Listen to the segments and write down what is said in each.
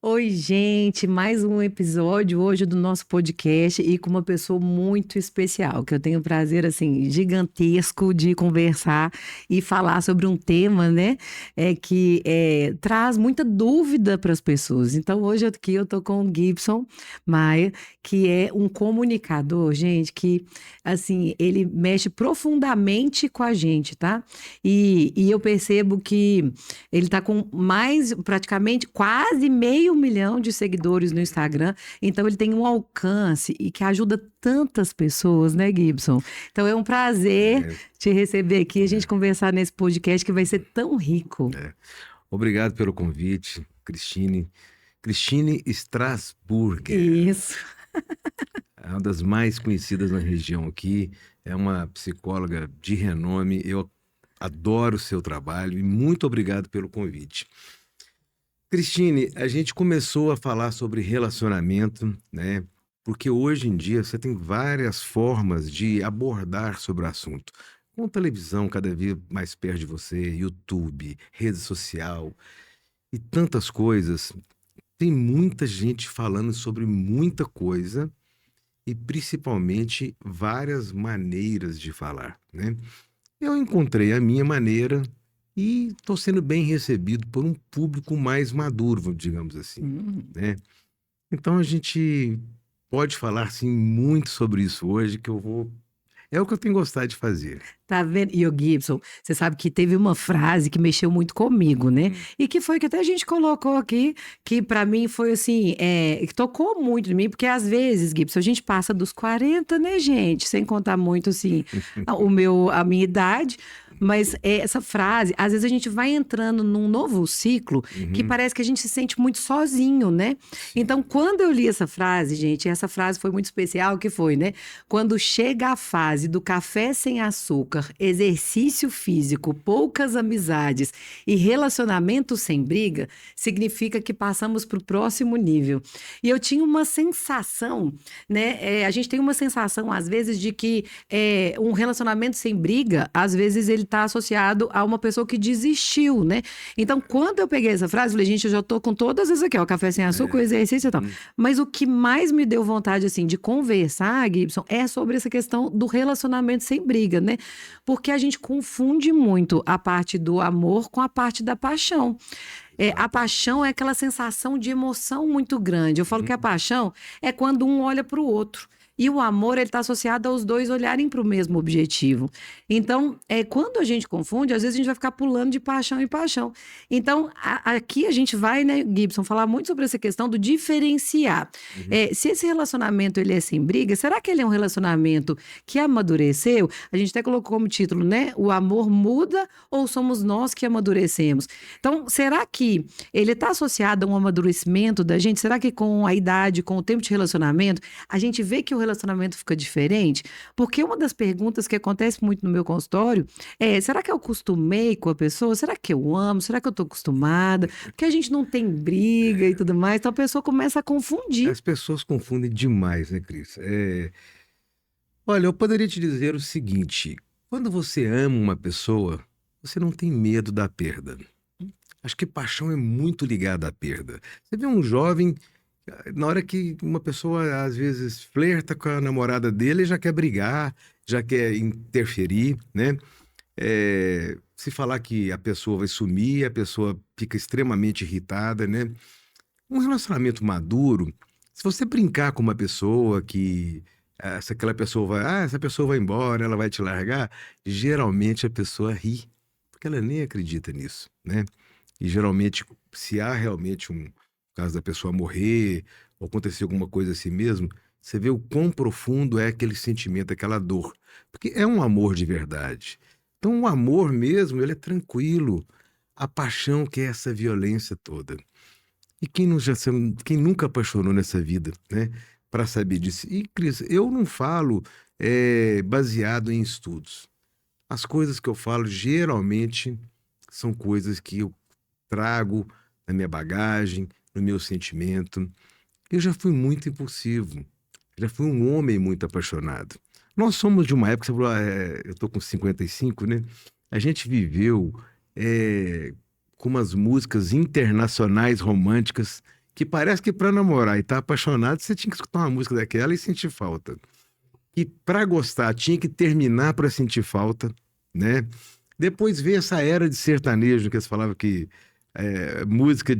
Oi, gente, mais um episódio hoje do nosso podcast e com uma pessoa muito especial, que eu tenho o prazer, assim, gigantesco de conversar e falar sobre um tema, né, que traz muita dúvida para as pessoas. Então, hoje aqui eu tô com o Gibson Maia, que é um comunicador, gente, que, assim, ele mexe profundamente com a gente, tá? E eu percebo que ele tá com mais, praticamente, quase meio milhão de seguidores no Instagram. Então, ele tem um alcance e que ajuda tantas pessoas, né, Gibson? Então, é um prazer É, te receber aqui, a gente é, conversar nesse podcast que vai ser tão rico. é. Obrigado pelo convite, Cristine. Cristine Strasburger, Isso. é uma das mais conhecidas na região aqui, é uma psicóloga de renome. Eu adoro o seu trabalho e muito obrigado pelo convite. Cristine, a gente começou a falar sobre relacionamento, né? Porque hoje em dia você tem várias formas de abordar sobre o assunto. Com televisão cada vez mais perto de você, YouTube, rede social e tantas coisas, tem muita gente falando sobre muita coisa e principalmente várias maneiras de falar, né? Eu encontrei a minha maneira e estou sendo bem recebido por um público mais maduro, digamos assim, Hum. né? Então a gente pode falar sim muito sobre isso hoje, que eu vou. É o que eu tenho gostado de fazer. Tá vendo? E o Gibson, você sabe que teve uma frase que mexeu muito comigo, né? Hum. E que foi que até a gente colocou aqui, que pra mim foi assim, que tocou muito em mim, porque às vezes, Gibson, a gente passa dos 40, né, gente? Sem contar muito, assim, a minha idade. Mas essa frase, às vezes a gente vai entrando num novo ciclo que Uhum. parece que a gente se sente muito sozinho, né? Então, Sim. quando eu li essa frase, gente, essa frase foi muito especial, que foi, né? Quando chega a fase do café sem açúcar, exercício físico, poucas amizades e relacionamento sem briga, significa que passamos para o próximo nível. E eu tinha uma sensação, né? A gente tem uma sensação, às vezes, de que um relacionamento sem briga, às vezes, ele está associado a uma pessoa que desistiu, né? Então, quando eu peguei essa frase, eu falei, gente, eu já tô com todas essas aqui, ó, café sem açúcar, o É. exercício e tal. Uhum. Mas o que mais me deu vontade, assim, de conversar, Gibson, é sobre essa questão do relacionamento sem briga, né? Porque a gente confunde muito a parte do amor com a parte da paixão. A Exatamente. paixão é aquela sensação de emoção muito grande. Eu falo que a Uhum. paixão é quando um olha para o outro. E o amor, ele está associado aos dois olharem para o mesmo objetivo. Então, quando a gente confunde, às vezes a gente vai ficar pulando de paixão em paixão. Então, aqui a gente vai, né, Gibson, falar muito sobre essa questão do diferenciar. Uhum. Se esse relacionamento ele é sem briga, será que ele é um relacionamento que amadureceu? A gente até colocou como título, né? O amor muda ou somos nós que amadurecemos? Então, será que ele está associado a um amadurecimento da gente? Será que com a idade, com o tempo de relacionamento, a gente vê que o relacionamento fica diferente? Porque uma das perguntas que acontece muito no meu consultório será que eu acostumei com a pessoa? Será que eu amo? Será que eu estou acostumada? Porque a gente não tem briga e tudo mais, então a pessoa começa a confundir. As pessoas confundem demais, né, Cris? Olha, eu poderia te dizer o seguinte: quando você ama uma pessoa, você não tem medo da perda. Acho que paixão é muito ligada à perda. Você vê um jovem, na hora que uma pessoa às vezes flerta com a namorada dele, já quer brigar, já quer interferir, né? Se falar que a pessoa vai sumir, a pessoa fica extremamente irritada, né? Um relacionamento maduro, se você brincar com uma pessoa que se aquela pessoa essa pessoa vai embora, ela vai te largar, geralmente a pessoa ri, porque ela nem acredita nisso, né? E geralmente, se há realmente um caso da pessoa morrer, ou acontecer alguma coisa assim mesmo, você vê o quão profundo é aquele sentimento, aquela dor. Porque é um amor de verdade. Então, o amor mesmo, ele é tranquilo. A paixão que é essa violência toda. E quem nunca apaixonou nessa vida, né? Para saber disso. E, Cris, eu não falo baseado em estudos. As coisas que eu falo geralmente são coisas que eu trago na minha bagagem, no meu sentimento. Eu já fui muito impulsivo, já fui um homem muito apaixonado. Nós somos de uma época, você falou, eu tô com 55, né? A gente viveu com umas músicas internacionais românticas que parece que para namorar e estar apaixonado, você tinha que escutar uma música daquela e sentir falta. E para gostar, tinha que terminar para sentir falta, né? Depois veio essa era de sertanejo, que eles falavam que música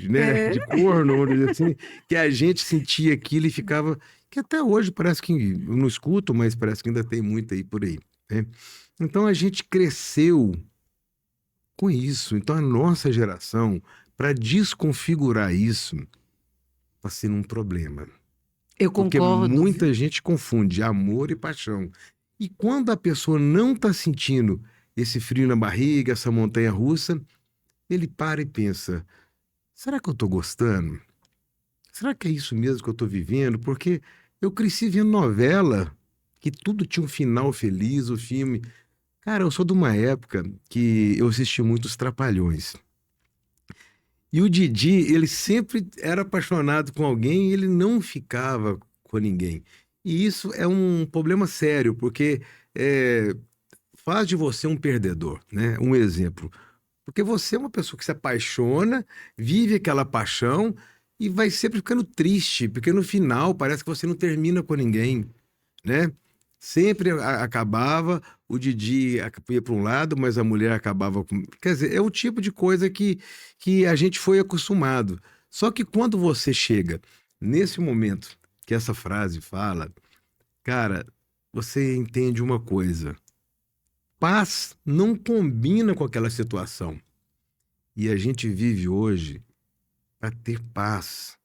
né, de corno, vamos dizer assim, que a gente sentia aquilo e ficava... Que até hoje parece que... Eu não escuto, mas parece que ainda tem muito aí por aí, né? Então a gente cresceu com isso. Então a nossa geração, para desconfigurar isso, está sendo um problema. Eu Porque concordo. muita gente confunde amor e paixão. E quando a pessoa não está sentindo esse frio na barriga, essa montanha-russa, ele para e pensa, será que eu estou gostando? Será que é isso mesmo que eu estou vivendo? Porque eu cresci vendo novela, que tudo tinha um final feliz, o filme... Cara, eu sou de uma época que eu assisti muitos Trapalhões. E o Didi, ele sempre era apaixonado com alguém e ele não ficava com ninguém. E isso é um problema sério, porque faz de você um perdedor, né? Um exemplo. Porque você é uma pessoa que se apaixona, vive aquela paixão e vai sempre ficando triste, porque no final parece que você não termina com ninguém, né? Sempre acabava, o Didi ia para um lado, mas a mulher acabava com... Quer dizer, é o tipo de coisa que a gente foi acostumado. Só que quando você chega nesse momento que essa frase fala, cara, você entende uma coisa. Paz não combina com aquela situação. E a gente vive hoje para ter paz.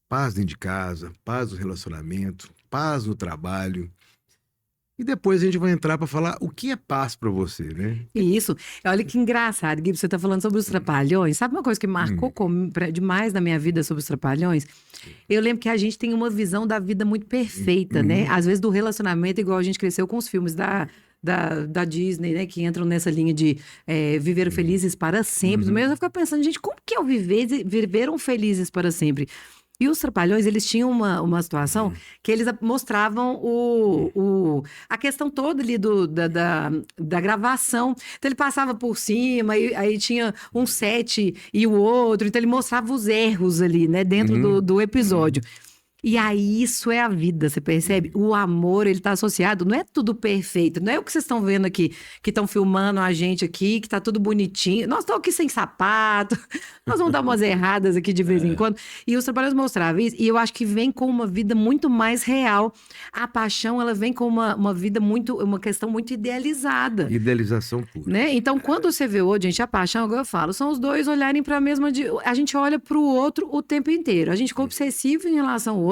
Paz dentro de casa, paz no relacionamento, paz no trabalho. E depois a gente vai entrar para falar o que é paz para você, né? Isso. Olha que engraçado, Gui, você está falando sobre os Trapalhões. Sabe uma coisa que marcou demais na minha vida sobre os Trapalhões? Eu lembro que a gente tem uma visão da vida muito perfeita, né? Às vezes do relacionamento, igual a gente cresceu com os filmes da Disney, né? Que entram nessa linha de viveram felizes para sempre. Mas eu fico pensando, gente, como que é o viveram felizes para sempre? E os Trapalhões, eles tinham uma situação que eles mostravam a questão toda ali da gravação. Então, ele passava por cima, aí tinha um set e o outro. Então, ele mostrava os erros ali, né? Dentro do episódio. E aí, isso é a vida, você percebe? O amor, ele tá associado, não é tudo perfeito, não é o que vocês estão vendo aqui, que estão filmando a gente aqui, que tá tudo bonitinho. Nós estamos aqui sem sapato, nós vamos dar umas erradas aqui de vez em quando. E os Trapalhões mostravam isso, e eu acho que vem com uma vida muito mais real. A paixão, ela vem com uma vida uma questão muito idealizada. Idealização pura. Né? Então, quando você vê hoje, gente, a paixão, agora eu falo, são os dois olharem para a mesma... A gente olha para o outro o tempo inteiro. A gente fica obsessivo em relação ao outro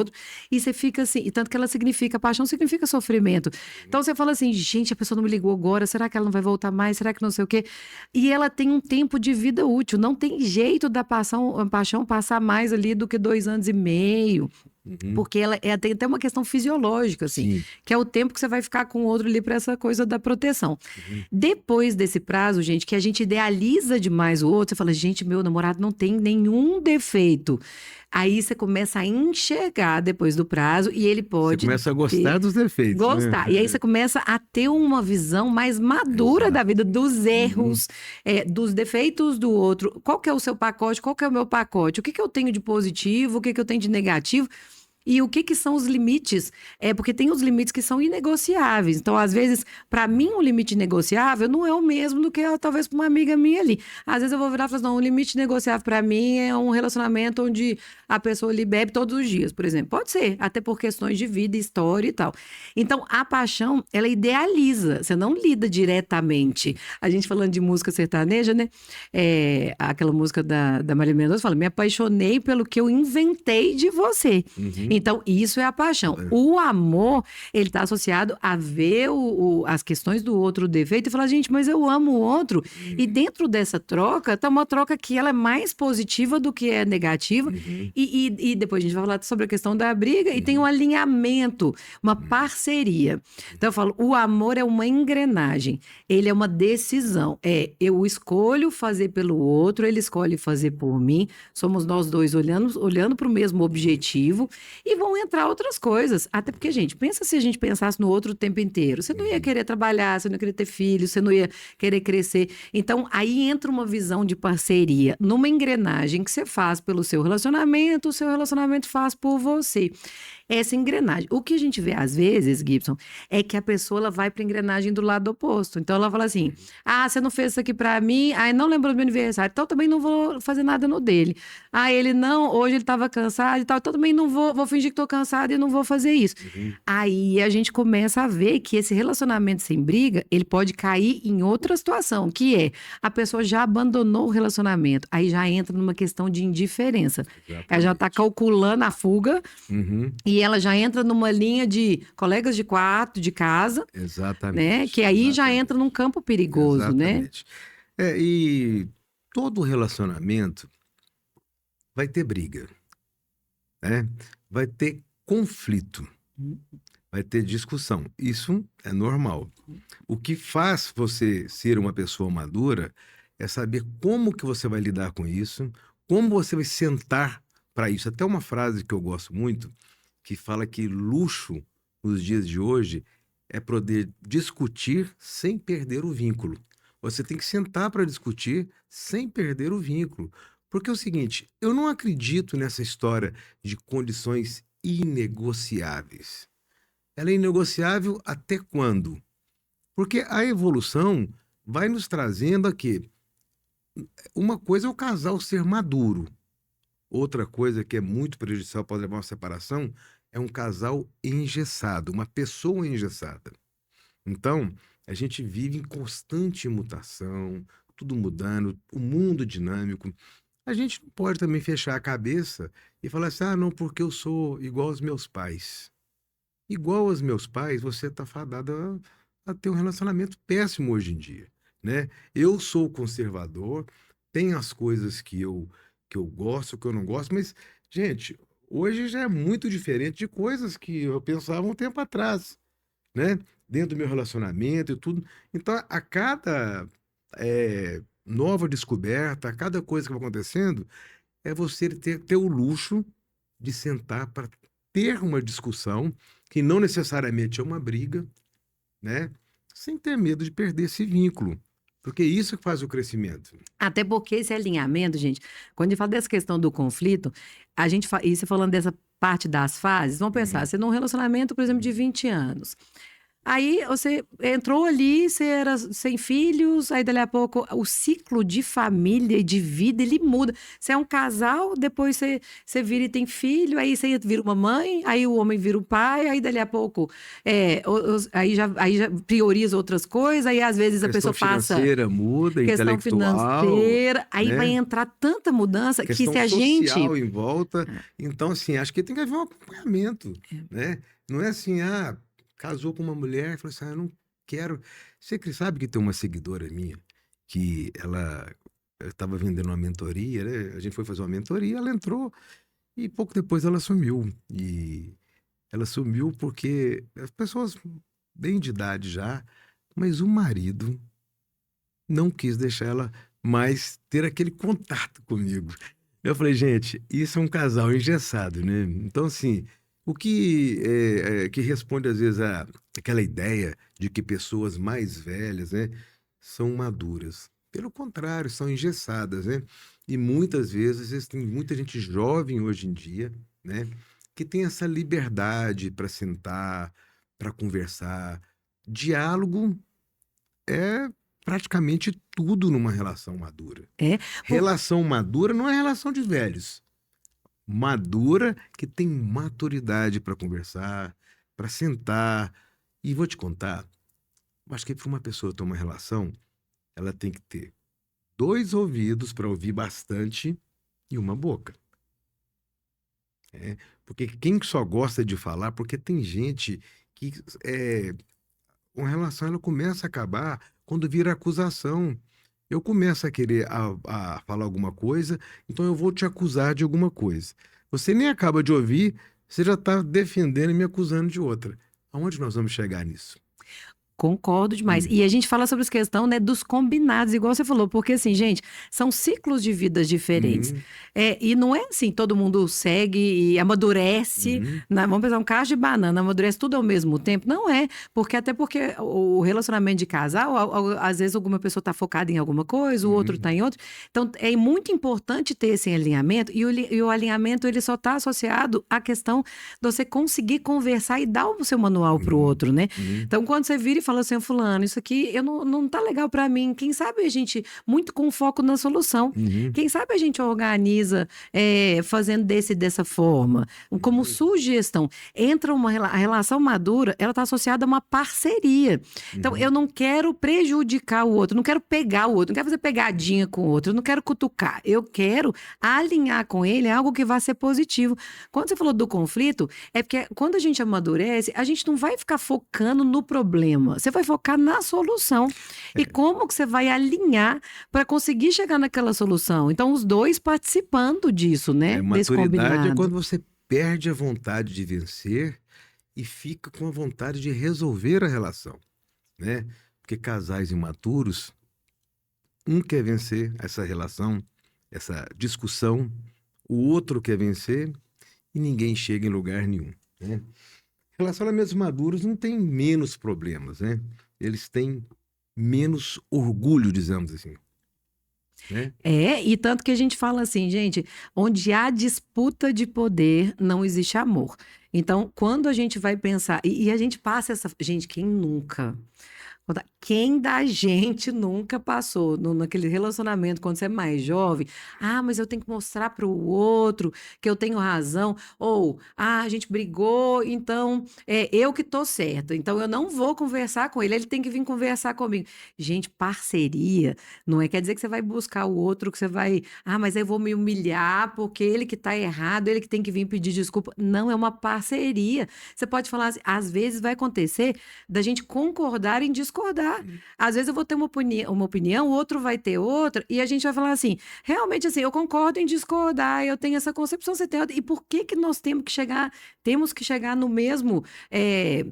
e você fica assim... E tanto que ela significa... Paixão significa sofrimento. Então, você fala assim, gente, a pessoa não me ligou agora, será que ela não vai voltar mais? Será que não sei o quê? E ela tem um tempo de vida útil. Não tem jeito da paixão passar mais ali do que 2 anos e meio. Porque ela tem até uma questão fisiológica, assim, que é o tempo que você vai ficar com o outro ali para essa coisa da proteção. Depois desse prazo, gente, que a gente idealiza demais o outro, você fala, gente, meu namorado não tem nenhum defeito. Aí você começa a enxergar depois do prazo e ele pode... Você começa a gostar dos defeitos. Gostar. Né? E aí você começa a ter uma visão mais madura da vida, dos erros, dos defeitos do outro. Qual que é o seu pacote? Qual que é o meu pacote? O que eu tenho de positivo? O que eu tenho de negativo? E o que são os limites? Porque tem os limites que são inegociáveis. Então, às vezes, para mim, um limite negociável não é o mesmo do que talvez para uma amiga minha ali. Às vezes eu vou virar e falar assim, não, um limite negociável para mim é um relacionamento onde a pessoa ali bebe todos os dias, por exemplo. Pode ser, até por questões de vida, história e tal. Então, a paixão, ela idealiza, você não lida diretamente. A gente falando de música sertaneja, né? Aquela música da Marília Mendonça fala, me apaixonei pelo que eu inventei de você. Então, isso é a paixão. O amor, ele está associado a ver as questões do outro, o defeito, e falar, gente, mas eu amo o outro. E dentro dessa troca, tá uma troca que ela é mais positiva do que é negativa. E depois a gente vai falar sobre a questão da briga, e tem um alinhamento, uma parceria. Então, eu falo, o amor é uma engrenagem. Ele é uma decisão. Eu escolho fazer pelo outro, ele escolhe fazer por mim. Somos nós dois olhando para o mesmo objetivo. E vão entrar outras coisas. Até porque, gente, pensa se a gente pensasse no outro o tempo inteiro. Você não ia querer trabalhar, você não ia querer ter filhos, você não ia querer crescer. Então, aí entra uma visão de parceria, numa engrenagem que você faz pelo seu relacionamento, o seu relacionamento faz por você. Essa engrenagem. O que a gente vê às vezes, Gibson, é que a pessoa ela vai para a engrenagem do lado oposto. Então ela fala assim: ah, você não fez isso aqui para mim, aí não lembrou do meu aniversário, então também não vou fazer nada no dele. Ah, ele não, hoje ele estava cansado e tal, então também não vou fingir que estou cansado e não vou fazer isso. Aí a gente começa a ver que esse relacionamento sem briga, ele pode cair em outra situação, que é a pessoa já abandonou o relacionamento, aí já entra numa questão de indiferença. Ela já está Exatamente. calculando a fuga Uhum. e ela já entra numa linha de colegas de quarto, de casa, né? Exatamente. Que aí já Exatamente. entra num campo perigoso, né? Exatamente. E todo relacionamento vai ter briga, né? Vai ter conflito, vai ter discussão. Isso é normal. O que faz você ser uma pessoa madura é saber como que você vai lidar com isso, como você vai sentar para isso. Até uma frase que eu gosto muito, que fala que luxo nos dias de hoje é poder discutir sem perder o vínculo. Você tem que sentar para discutir sem perder o vínculo. Porque é o seguinte, eu não acredito nessa história de condições inegociáveis. Ela é inegociável até quando? Porque a evolução vai nos trazendo aqui. Uma coisa é o casal ser maduro. Outra coisa que é muito prejudicial, pode levar a uma separação, é um casal engessado, uma pessoa engessada. Então, a gente vive em constante mutação, tudo mudando, o mundo dinâmico. A gente não pode também fechar a cabeça e falar assim, ah, não, porque eu sou igual aos meus pais. Igual aos meus pais, você está fadada a ter um relacionamento péssimo hoje em dia, né? Eu sou conservador, tem as coisas que eu gosto, que eu não gosto, mas, gente, hoje já é muito diferente de coisas que eu pensava um tempo atrás, né? Dentro do meu relacionamento e tudo. Então, a cada nova descoberta, a cada coisa que vai acontecendo, é você ter o luxo de sentar para ter uma discussão, que não necessariamente é uma briga, né? Sem ter medo de perder esse vínculo. Porque é isso que faz o crescimento. Até porque esse alinhamento, gente, quando a gente fala dessa questão do conflito, e você falando dessa parte das fases, vamos pensar, Uhum. você num relacionamento, por exemplo, de 20 anos. Aí você entrou ali, você era sem filhos, aí dali a pouco o ciclo de família e de vida, ele muda. Você é um casal, depois você vira e tem filho, aí você vira uma mãe, aí o homem vira o pai, aí dali a pouco aí já prioriza outras coisas, aí às vezes a Questão pessoa passa financeira muda, questão intelectual, financeira, aí vai né? entrar tanta mudança que Questão se a gente... social em volta. Então, assim, acho que tem que haver um acompanhamento, né? Não é assim, ah, casou com uma mulher e falou assim, ah, eu não quero. Você sabe que tem uma seguidora minha que ela estava vendendo uma mentoria, né? A gente foi fazer uma mentoria, ela entrou e pouco depois ela sumiu. E ela sumiu porque as pessoas bem de idade já, mas o marido não quis deixar ela mais ter aquele contato comigo. Eu falei, gente, isso é um casal engessado, né? Então, assim, o que que responde às vezes aquela ideia de que pessoas mais velhas, né, são maduras. Pelo contrário, são engessadas, né? E muitas vezes tem muita gente jovem hoje em dia, né, que tem essa liberdade para sentar, para conversar. Diálogo é praticamente tudo numa relação madura. É, por- Relação madura não é relação de velhos. Madura que tem maturidade para conversar, para sentar. E vou te contar, eu acho que para uma pessoa ter uma relação, ela tem que ter 2 ouvidos para ouvir bastante e uma boca. Porque quem só gosta de falar, porque tem gente que uma relação ela começa a acabar quando vira acusação. Eu começo a querer a falar alguma coisa, então eu vou te acusar de alguma coisa. Você nem acaba de ouvir, você já está defendendo e me acusando de outra. Aonde nós vamos chegar nisso? Concordo demais. E a gente fala sobre essa questão, né, dos combinados, igual você falou, porque assim, gente, são ciclos de vidas diferentes. Uhum, E não é assim, todo mundo segue e amadurece, uhum, vamos pensar um cacho de banana, amadurece tudo ao mesmo tempo. Não é, até porque o relacionamento de casal, às vezes alguma pessoa está focada em alguma coisa, o outro uhum, está em outra. Então, é muito importante ter esse alinhamento, e o alinhamento, ele só está associado à questão de você conseguir conversar e dar o seu manual para o uhum, outro, né? uhum, Então, quando você vira e fala assim, fulano, isso aqui não tá legal pra mim. Quem sabe a gente, muito com foco na solução, uhum, quem sabe a gente organiza fazendo dessa forma, como uhum, sugestão. Entra a relação madura, ela tá associada a uma parceria. Então, uhum. eu não quero prejudicar o outro, não quero pegar o outro, não quero fazer pegadinha com o outro, eu não quero cutucar, eu quero alinhar com ele algo que vai ser positivo. Quando você falou do conflito, é porque quando a gente amadurece, a gente não vai ficar focando no problema, você vai focar na solução. E É, como que você vai alinhar para conseguir chegar naquela solução? Então, os dois participando disso, né? Desse maturidade é combinado. quando você perde a vontade de vencer e fica com a vontade de resolver a relação, né? Porque casais imaturos, um quer vencer essa relação, essa discussão, o outro quer vencer e ninguém chega em lugar nenhum, né? Relacionamentos maduros não têm menos problemas, né? Eles têm menos orgulho, dizemos assim, né? E tanto que a gente fala assim, gente, onde há disputa de poder, não existe amor. Então, quando a gente vai pensar, e a gente passa essa. Gente, quem nunca? Quem da gente nunca passou naquele relacionamento quando você é mais jovem? Ah, mas eu tenho que mostrar para o outro que eu tenho razão. Ou, a gente brigou, então é eu que tô certa. Então eu não vou conversar com ele, ele tem que vir conversar comigo. Gente, parceria não quer dizer que você vai buscar o outro, que você vai. Ah, mas eu vou me humilhar porque ele que tá errado, ele que tem que vir pedir desculpa. Não, é uma parceria. Você pode falar assim, às vezes vai acontecer da gente concordar em discordar. Às vezes eu vou ter uma opinião, o outro vai ter outra, e a gente vai falar assim, realmente assim, eu concordo em discordar, eu tenho essa concepção, você tem outra, e por que que nós temos que chegar no mesmo,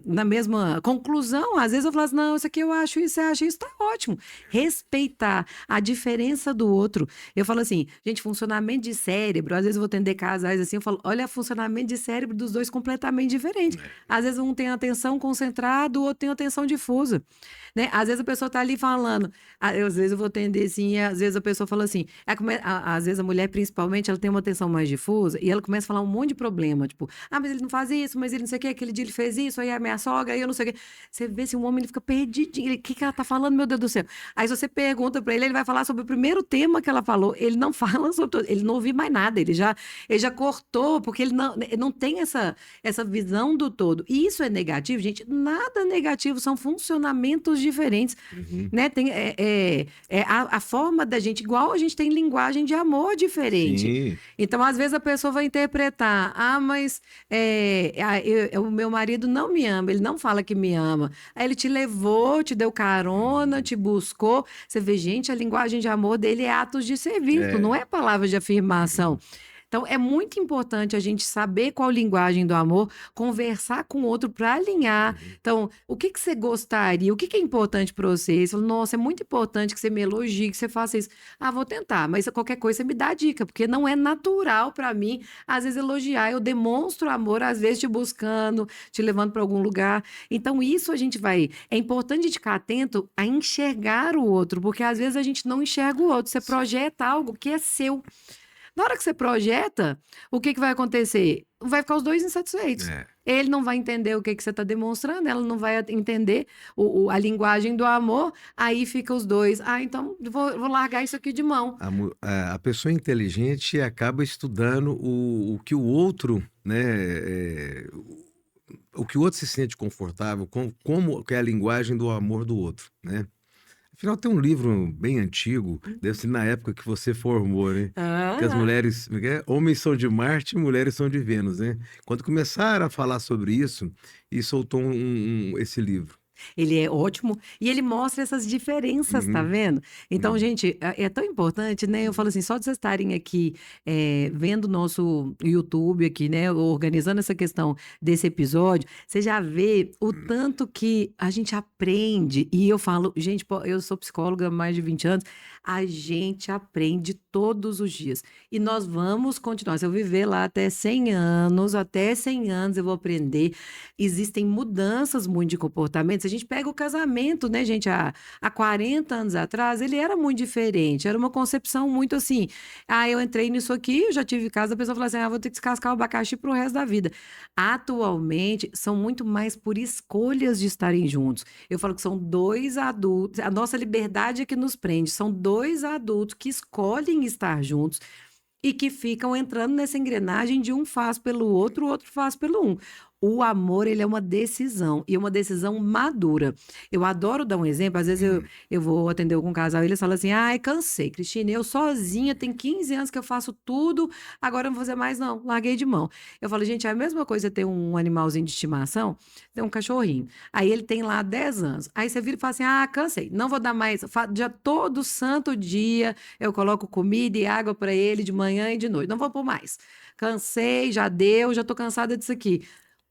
na mesma conclusão? Às vezes eu falo assim, não, isso aqui eu acho isso, você acha isso, tá ótimo. Respeitar a diferença do outro. Eu falo assim, gente, funcionamento de cérebro, às vezes eu vou atender casais assim, eu falo, olha, funcionamento de cérebro dos dois completamente diferente. Às vezes um tem atenção concentrada, o outro tem atenção difusa, né? Às vezes a pessoa tá ali falando, às vezes eu vou atender assim, e às vezes a pessoa fala assim, às vezes a mulher principalmente, ela tem uma atenção mais difusa e ela começa a falar um monte de problema, tipo, mas ele não faz isso, mas ele não sei o que, aquele dia ele fez isso, aí a minha sogra, aí eu não sei o que. Você vê se um homem ele fica perdidinho, o que que ela tá falando, meu Deus do céu? Aí se você pergunta pra ele vai falar sobre o primeiro tema que ela falou, ele não fala sobre todo, ele não ouviu mais nada, ele já cortou, porque ele não tem essa visão do todo. E isso é negativo, gente? Nada negativo, são funcionamentos diferentes, Uhum. né? A forma da gente, igual a gente tem linguagem de amor diferente. Sim, Então, às vezes a pessoa vai interpretar, mas o meu marido não me ama, ele não fala que me ama. Aí ele te levou, te deu carona, te buscou. Você vê, gente, a linguagem de amor dele é atos de serviço, não é. é palavras de afirmação. Então, é muito importante a gente saber qual linguagem do amor, conversar com o outro para alinhar. Uhum. Então, o que que você gostaria? O que que é importante para você? Você fala, nossa, é muito importante que você me elogie, que você faça isso. Ah, vou tentar, mas qualquer coisa você me dá dica, porque não é natural para mim, às vezes, elogiar. Eu demonstro amor, às vezes, te buscando, te levando para algum lugar. Então, isso a gente vai. É importante a gente ficar atento a enxergar o outro, porque às vezes a gente não enxerga o outro. Você projeta algo que é seu. Na hora que você projeta, o que que vai acontecer? Vai ficar os dois insatisfeitos. É. Ele não vai entender o que que você está demonstrando, ela não vai entender a linguagem do amor, aí fica os dois. Ah, então vou largar isso aqui de mão. A pessoa inteligente acaba estudando o que o outro, né, o que o outro se sente confortável, como que é a linguagem do amor do outro, né? Afinal, tem um livro bem antigo, deve ser na época que você formou, né? Que as Ah, mulheres, como é que é? Homens são de Marte e mulheres são de Vênus, né? Quando começaram a falar sobre isso, e soltou esse livro. Ele é ótimo e ele mostra essas diferenças, tá Uhum, vendo? Então, uhum, gente, é tão importante, né? Eu falo assim, só de vocês estarem aqui vendo o nosso YouTube aqui, né? Organizando essa questão desse episódio, você já vê o uhum. tanto que a gente aprende. E eu falo, gente, pô, eu sou psicóloga há mais de 20 anos, a gente aprende todos os dias. E nós vamos continuar. Se eu viver lá até 100 anos eu vou aprender. Existem mudanças muito de comportamento. Se a gente pega o casamento, né, gente, há 40 anos atrás, ele era muito diferente. Era uma concepção muito assim. Ah, eu entrei nisso aqui, eu já tive casa, a pessoa fala assim: ah, vou ter que descascar o abacaxi pro resto da vida. Atualmente, são muito mais por escolhas de estarem juntos. Eu falo que são dois adultos, a nossa liberdade é que nos prende. São dois adultos que escolhem estar juntos e que ficam entrando nessa engrenagem de um faz pelo outro, o outro faz pelo um. O amor, ele é uma decisão, e uma decisão madura. Eu adoro dar um exemplo, às vezes Uhum. eu vou atender algum casal e eles falam assim, ai, cansei, Cristina, eu sozinha, tem 15 anos que eu faço tudo, agora eu não vou fazer mais não, larguei de mão. Eu falo, gente, é a mesma coisa ter um animalzinho de estimação, tem um cachorrinho, aí ele tem lá 10 anos, aí você vira e fala assim, ah, cansei, não vou dar mais, já todo santo dia eu coloco comida e água para ele de manhã e de noite, não vou pôr mais. Cansei, já deu, já tô cansada disso aqui.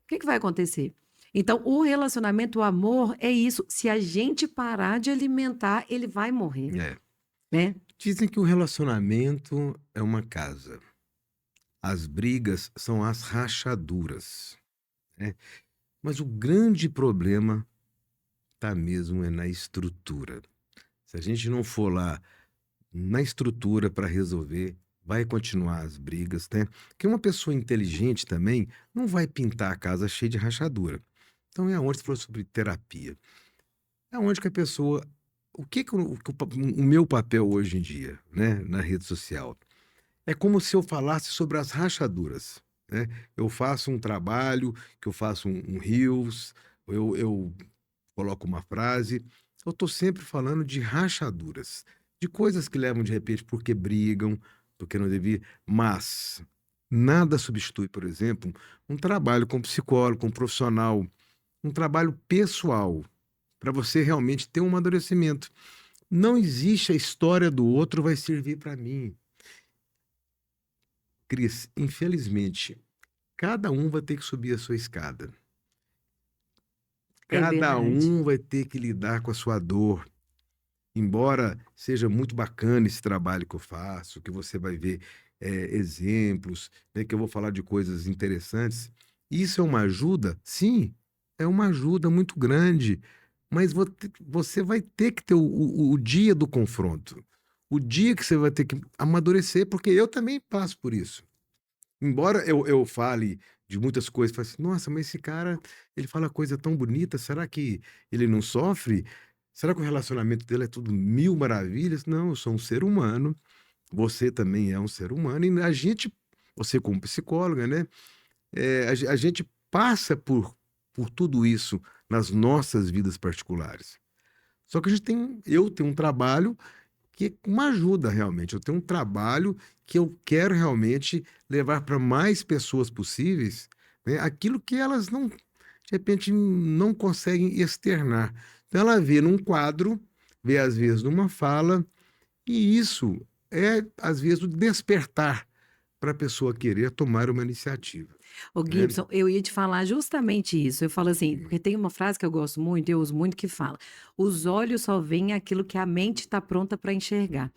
O que que vai acontecer? Então, o relacionamento, o amor é isso. Se a gente parar de alimentar, ele vai morrer, É. né? Dizem que o relacionamento é uma casa. As brigas são as rachaduras, né? Mas o grande problema tá mesmo é na estrutura. Se a gente não for lá na estrutura para resolver, vai continuar as brigas, né? Porque uma pessoa inteligente também não vai pintar a casa cheia de rachadura. Então é aonde você falou sobre terapia. É onde que a pessoa. O meu papel hoje em dia, né, na rede social, é como se eu falasse sobre as rachaduras, né? Eu faço um trabalho, que eu faço um reels, eu coloco uma frase, eu estou sempre falando de rachaduras, de coisas que levam de repente porque brigam, porque não devia, mas nada substitui, por exemplo, um trabalho com psicólogo, com profissional, um trabalho pessoal, para você realmente ter um amadurecimento. Não existe a história do outro vai servir para mim. Cris, infelizmente, cada um vai ter que subir a sua escada. É Cada verdade. um vai ter que lidar com a sua dor. Embora seja muito bacana esse trabalho que eu faço, que você vai ver exemplos, né, que eu vou falar de coisas interessantes. Isso é uma ajuda? Sim, é uma ajuda muito grande. Mas você vai ter que ter o dia do confronto. O dia que você vai ter que amadurecer, porque eu também passo por isso. Embora eu fale de muitas coisas, falo assim: "Nossa, mas esse cara, ele fala coisa tão bonita, será que ele não sofre? Será que o relacionamento dele é tudo mil maravilhas?" Não, eu sou um ser humano, você também é um ser humano e a gente você como psicóloga, né, a gente passa por tudo isso nas nossas vidas particulares. Só que eu tenho um trabalho que é uma ajuda realmente. Eu tenho um trabalho que eu quero realmente levar para mais pessoas possíveis, né, aquilo que elas não, de repente, não conseguem externar. Então ela vê num quadro, vê às vezes numa fala, e isso é às vezes o despertar para a pessoa querer tomar uma iniciativa, Ô né? Gibson, eu ia te falar justamente isso. Eu falo assim, Hum, porque tem uma frase que eu gosto muito, eu uso muito, que fala: os olhos só veem aquilo que a mente está pronta para enxergar.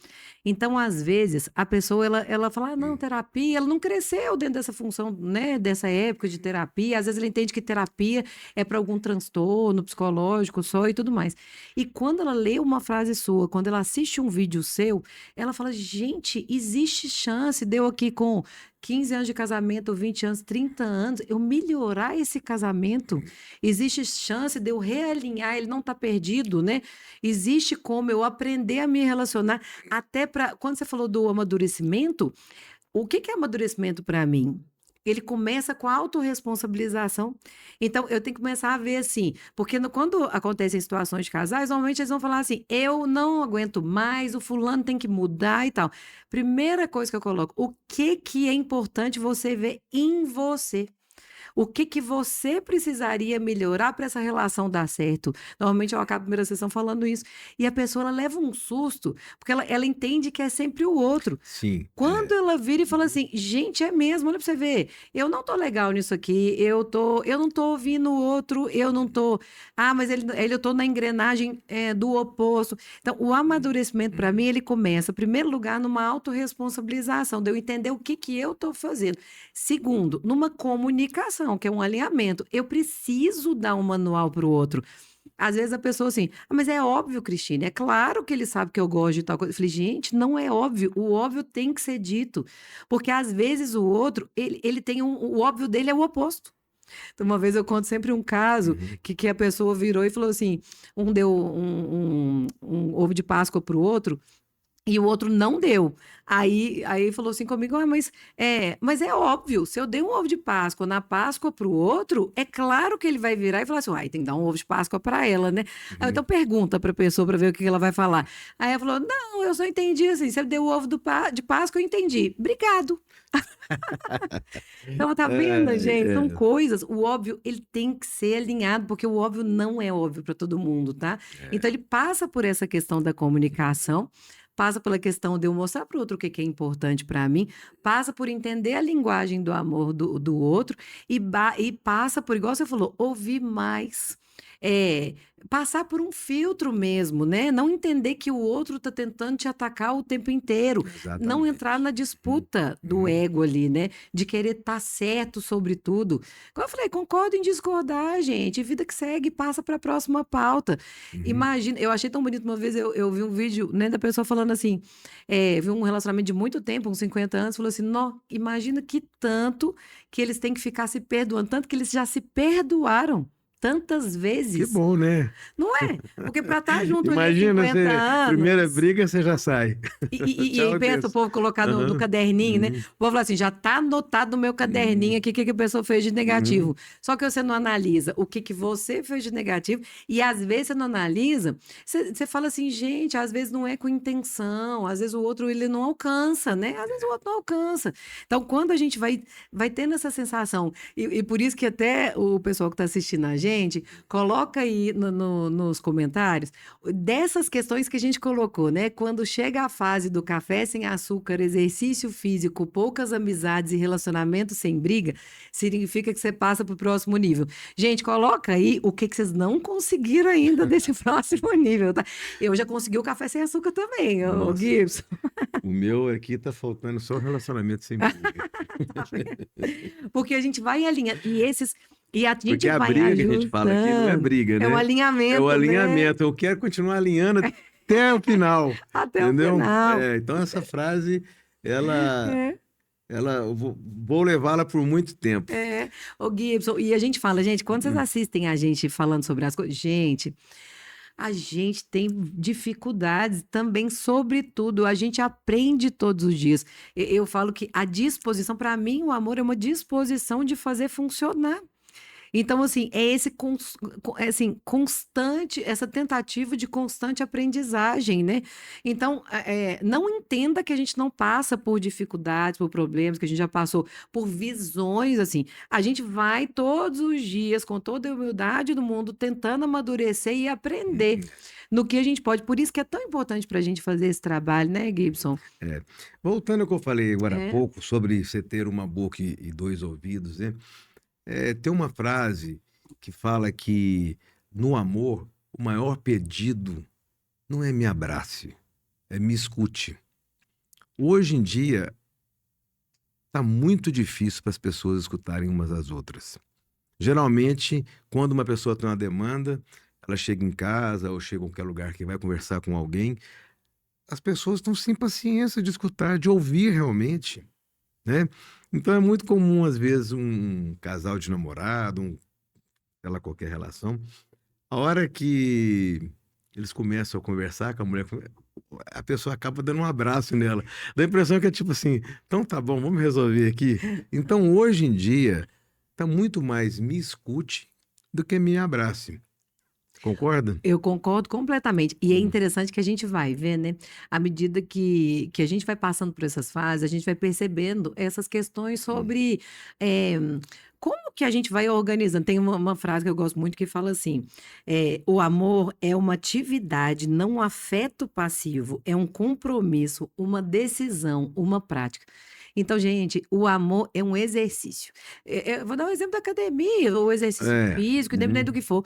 Então, às vezes, a pessoa ela fala, ah, não, hum, terapia, ela não cresceu dentro dessa função, né, dessa época de terapia. Às vezes ela entende que terapia é para algum transtorno psicológico só e tudo mais. E quando ela lê uma frase sua, quando ela assiste um vídeo seu, ela fala, gente, existe chance de eu aqui com 15 anos de casamento, 20 anos, 30 anos, eu melhorar esse casamento, existe chance de eu realinhar, ele não está perdido, né? Existe como eu aprender a me relacionar, até para. Quando você falou do amadurecimento, o que que é amadurecimento para mim? Ele começa com a autorresponsabilização. Então, eu tenho que começar a ver assim, porque quando acontecem situações de casais, normalmente eles vão falar assim: eu não aguento mais, o fulano tem que mudar e tal. Primeira coisa que eu coloco, o que que é importante você ver em você? O que que você precisaria melhorar para essa relação dar certo? Normalmente eu acabo a primeira sessão falando isso. E a pessoa ela leva um susto, porque ela entende que é sempre o outro. Sim, Quando ela vira e fala assim, gente, é mesmo, olha pra você ver, eu não tô legal nisso aqui, eu não tô ouvindo o outro, eu não tô, mas eu tô na engrenagem do oposto. Então, o amadurecimento, para mim, ele começa, em primeiro lugar, numa autorresponsabilização, de eu entender o que que eu tô fazendo. Segundo, numa comunicação, que é um alinhamento. Eu preciso dar um manual pro outro. Às vezes a pessoa assim, mas é óbvio, Cristina, é claro que ele sabe que eu gosto de tal coisa. Eu falei, gente, não é óbvio, o óbvio tem que ser dito, porque às vezes o outro, ele tem o óbvio dele é o oposto. Então, uma vez eu conto sempre um caso uhum, que a pessoa virou e falou assim, um deu um ovo de Páscoa pro outro, e o outro não deu. Aí falou assim comigo, mas é óbvio, se eu dei um ovo de Páscoa na Páscoa para o outro, é claro que ele vai virar e falar assim, tem que dar um ovo de Páscoa para ela, né? Então uhum. pergunta para a pessoa para ver o que ela vai falar. Aí ela falou, não, eu só entendi assim, você deu o ovo de Páscoa, eu entendi. Obrigado. Então, tá vendo, Ai, gente? São coisas. O óbvio, ele tem que ser alinhado, porque o óbvio não é óbvio para todo mundo, tá? Então, ele passa por essa questão da comunicação, passa pela questão de eu mostrar para o outro o que que é importante para mim, passa por entender a linguagem do amor do outro e passa por, igual você falou, ouvir mais. É, passar por um filtro mesmo, né? Não entender que o outro está tentando te atacar o tempo inteiro. Não entrar Exatamente. na Uhum, disputa do uhum, ego ali, né? De querer estar certo sobre tudo. Como eu falei, concordo em discordar, gente. Vida que segue, passa para a próxima pauta. uhum. Imagina, eu achei tão bonito uma vez, eu vi um vídeo, né, da pessoa falando assim, viu um relacionamento de muito tempo, uns 50 anos, falou assim, não, imagina que tanto que eles têm que ficar se perdoando, tanto que eles já se perdoaram tantas Que vezes, bom, né? não é? Porque para estar junto ali há Imagina 50 você, primeira anos. briga, você já sai. E Tchau, pensa o Deus. povo colocar no Aham, caderninho, né? uhum, O povo fala assim, já tá anotado no meu caderninho uhum, aqui o que que a pessoa fez de uhum. negativo. Só que você não analisa o que que você fez de negativo e às vezes você não analisa, você fala assim, gente, às vezes não é com intenção, às vezes o outro ele não alcança, né? Às vezes o outro não alcança. Então, quando a gente vai tendo essa sensação, e por isso que até o pessoal que está assistindo a gente, coloca aí nos comentários dessas questões que a gente colocou, né? Quando chega a fase do café sem açúcar, exercício físico, poucas amizades e relacionamento sem briga, significa que você passa para o próximo nível. Gente, coloca aí o que que vocês não conseguiram ainda desse próximo nível, tá? Eu já consegui o café sem açúcar também, ô Nossa, Gibson. o meu aqui tá faltando só relacionamento sem briga. Tá vendo? Porque a gente vai alinhando. E a Porque gente a vai briga que a gente fala aqui não é ajustando. briga, É um né? É o alinhamento, né? alinhamento. Eu quero continuar alinhando até o final, Até o entendeu? final. Então essa frase, ela, É. eu vou levá-la por muito tempo. É, ô Gibson, e a gente fala, gente, quando vocês assistem a gente falando sobre as coisas, gente, a gente tem dificuldades também, sobretudo, a gente aprende todos os dias. Eu falo que a disposição, para mim, o amor é uma disposição de fazer funcionar. Então, assim, é esse assim, constante, essa tentativa de constante aprendizagem, né? Então, não entenda que a gente não passa por dificuldades, por problemas, que a gente já passou por visões, assim. A gente vai todos os dias, com toda a humildade do mundo, tentando amadurecer e aprender no que a gente pode. Por isso que é tão importante para a gente fazer esse trabalho, né, Gibson? É. Voltando ao que eu falei agora há É. pouco sobre você ter uma boca e dois ouvidos, né? Tem uma frase que fala que no amor o maior pedido não é me abrace, é me escute. Hoje em dia está muito difícil para as pessoas escutarem umas às outras. Geralmente, quando uma pessoa tem uma demanda, ela chega em casa ou chega em qualquer lugar que vai conversar com alguém, as pessoas estão sem paciência de escutar, de ouvir realmente, né? Então é muito comum, às vezes, um casal de namorado, sei lá, qualquer relação, a hora que eles começam a conversar com a mulher, a pessoa acaba dando um abraço nela. Dá a impressão que é tipo assim, então tá bom, vamos resolver aqui. Então, hoje em dia, tá muito mais me escute do que me abrace. Concorda? Eu concordo completamente. E é Hum, interessante que a gente vai ver, né? À medida que a gente vai passando por essas fases, a gente vai percebendo essas questões hum, sobre eh, Como que a gente vai organizando? Tem uma frase que eu gosto muito que fala assim: o amor é uma atividade, não um afeto passivo, é um compromisso, uma decisão, uma prática. Então, gente, o amor é um exercício. Eu vou dar um exemplo da academia, o exercício É. físico, independente do Uhum. que for.